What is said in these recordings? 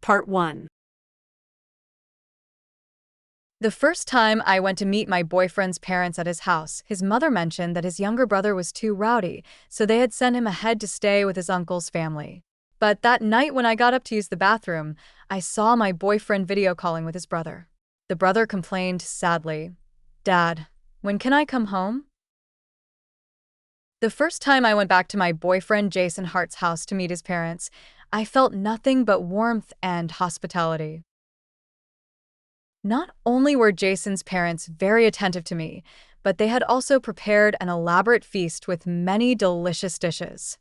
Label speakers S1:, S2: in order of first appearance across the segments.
S1: Part 1.
S2: The first time I went to meet my boyfriend's parents at his house, his mother mentioned that his younger brother was too rowdy, so they had sent him ahead to stay with his uncle's family. But that night when I got up to use the bathroom, I saw my boyfriend video calling with his brother. The brother complained sadly, "Dad, when can I come home?" The first time I went back to my boyfriend Jason Hart's house to meet his parents, I felt nothing but warmth and hospitality. Not only were Jason's parents very attentive to me, but they had also prepared an elaborate feast with many delicious dishes.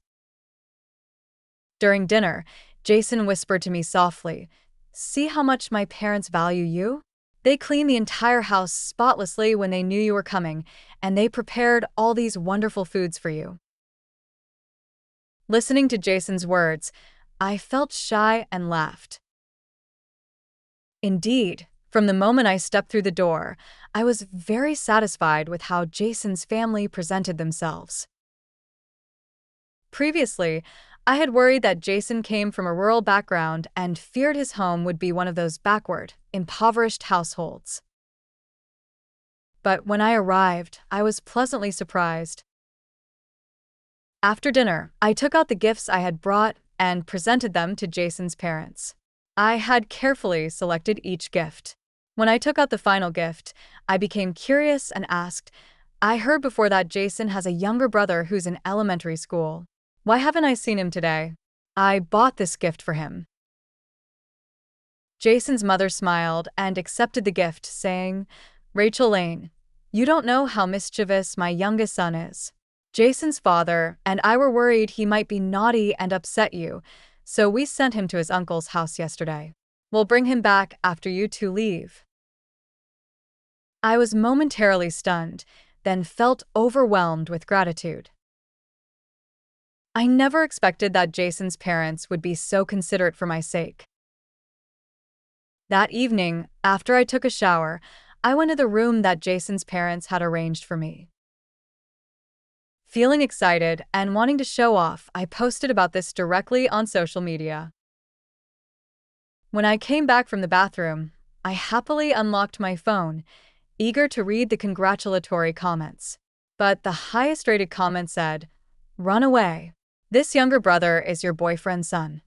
S2: During dinner, Jason whispered to me softly, "See how much my parents value you? They cleaned the entire house spotlessly when they knew you were coming, and they prepared all these wonderful foods for you." Listening to Jason's words, I felt shy and laughed. Indeed, from the moment I stepped through the door, I was very satisfied with how Jason's family presented themselves. Previously, I had worried that Jason came from a rural background and feared his home would be one of those backward, impoverished households. But when I arrived, I was pleasantly surprised. After dinner, I took out the gifts I had brought and presented them to Jason's parents. I had carefully selected each gift. When I took out the final gift, I became curious and asked, "I heard before that Jason has a younger brother who's in elementary school. Why haven't I seen him today? I bought this gift for him." Jason's mother smiled and accepted the gift, saying, "Rachel Lane, you don't know how mischievous my youngest son is. Jason's father and I were worried he might be naughty and upset you, so we sent him to his uncle's house yesterday. We'll bring him back after you two leave." I was momentarily stunned, then felt overwhelmed with gratitude. I never expected that Jason's parents would be so considerate for my sake. That evening, after I took a shower, I went to the room that Jason's parents had arranged for me. Feeling excited and wanting to show off, I posted about this directly on social media. When I came back from the bathroom, I happily unlocked my phone, eager to read the congratulatory comments. But the highest-rated comment said, "Run away. This younger brother is your boyfriend's son."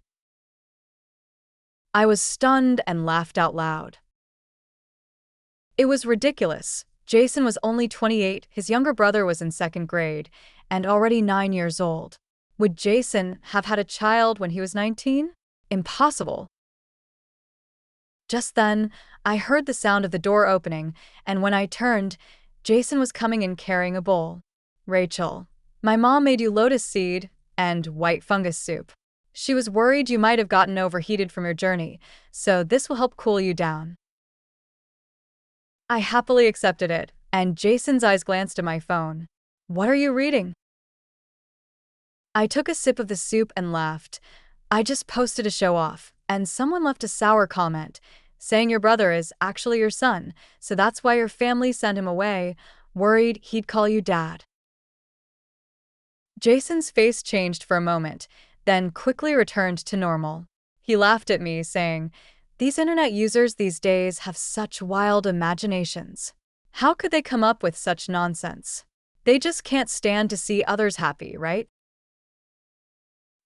S2: I was stunned and laughed out loud. It was ridiculous. Jason was only 28, his younger brother was in second grade, and already 9 years old. Would Jason have had a child when he was 19? Impossible. Just then, I heard the sound of the door opening, and when I turned, Jason was coming in carrying a bowl. "Rachel, my mom made you lotus seed and white fungus soup. She was worried you might have gotten overheated from your journey, so this will help cool you down." I happily accepted it, and Jason's eyes glanced at my phone. "What are you reading?" I took a sip of the soup and laughed. I just posted to show off, and someone left a sour comment, saying your brother is actually your son, so that's why your family sent him away, worried he'd call you dad. Jason's face changed for a moment, then quickly returned to normal. He laughed at me, saying, "These internet users these days have such wild imaginations. How could they come up with such nonsense? They just can't stand to see others happy, right?"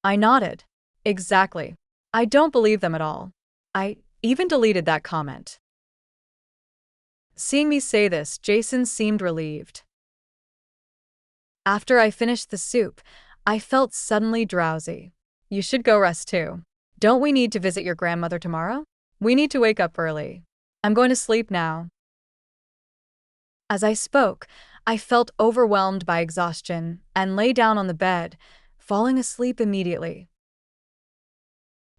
S2: I nodded. Exactly. I don't believe them at all. I even deleted that comment. Seeing me say this, Jason seemed relieved. After I finished the soup, I felt suddenly drowsy. "You should go rest too. Don't we need to visit your grandmother tomorrow? We need to wake up early. I'm going to sleep now." As I spoke, I felt overwhelmed by exhaustion and lay down on the bed, falling asleep immediately.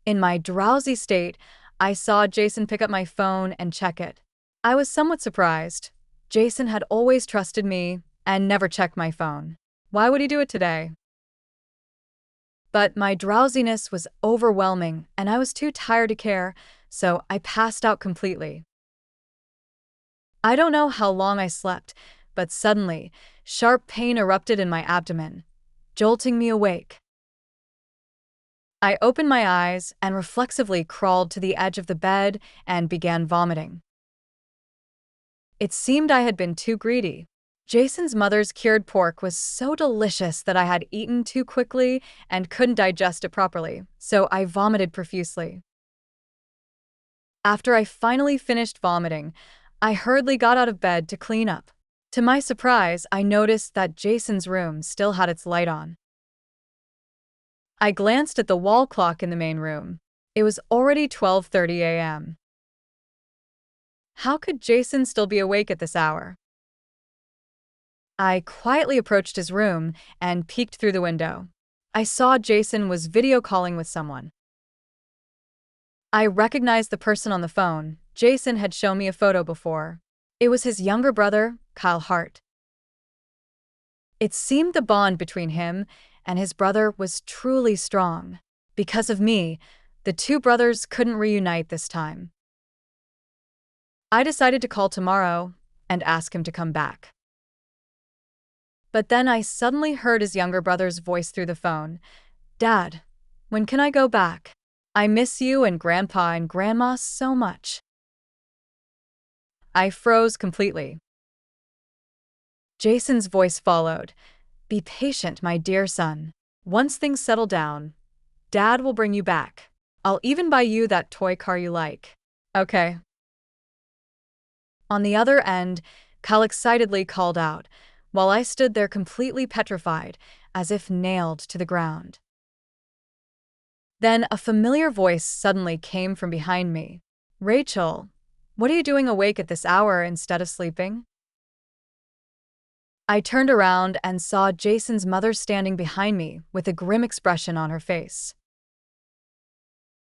S2: In my drowsy state, I saw Jason pick up my phone and check it. I was somewhat surprised. Jason had always trusted me and never checked my phone. Why would he do it today? But my drowsiness was overwhelming and I was too tired to care, so I passed out completely. I don't know how long I slept, but suddenly, sharp pain erupted in my abdomen, jolting me awake. I opened my eyes and reflexively crawled to the edge of the bed and began vomiting. It seemed I had been too greedy. Jason's mother's cured pork was so delicious that I had eaten too quickly and couldn't digest it properly, so I vomited profusely. After I finally finished vomiting, I hurriedly got out of bed to clean up. To my surprise, I noticed that Jason's room still had its light on. I glanced at the wall clock in the main room. It was already 12:30 a.m. How could Jason still be awake at this hour? I quietly approached his room and peeked through the window. I saw Jason was video calling with someone. I recognized the person on the phone. Jason had shown me a photo before. It was his younger brother, Kyle Hart. It seemed the bond between him and his brother was truly strong. Because of me, the two brothers couldn't reunite this time. I decided to call tomorrow and ask him to come back. But then I suddenly heard his younger brother's voice through the phone. "Dad, when can I go back? I miss you and Grandpa and Grandma so much." I froze completely. Jason's voice followed. "Be patient, my dear son. Once things settle down, Dad will bring you back. I'll even buy you that toy car you like. Okay." On the other end, Kyle excitedly called out, while I stood there completely petrified, as if nailed to the ground. Then a familiar voice suddenly came from behind me. "Rachel, what are you doing awake at this hour instead of sleeping?" I turned around and saw Jason's mother standing behind me with a grim expression on her face.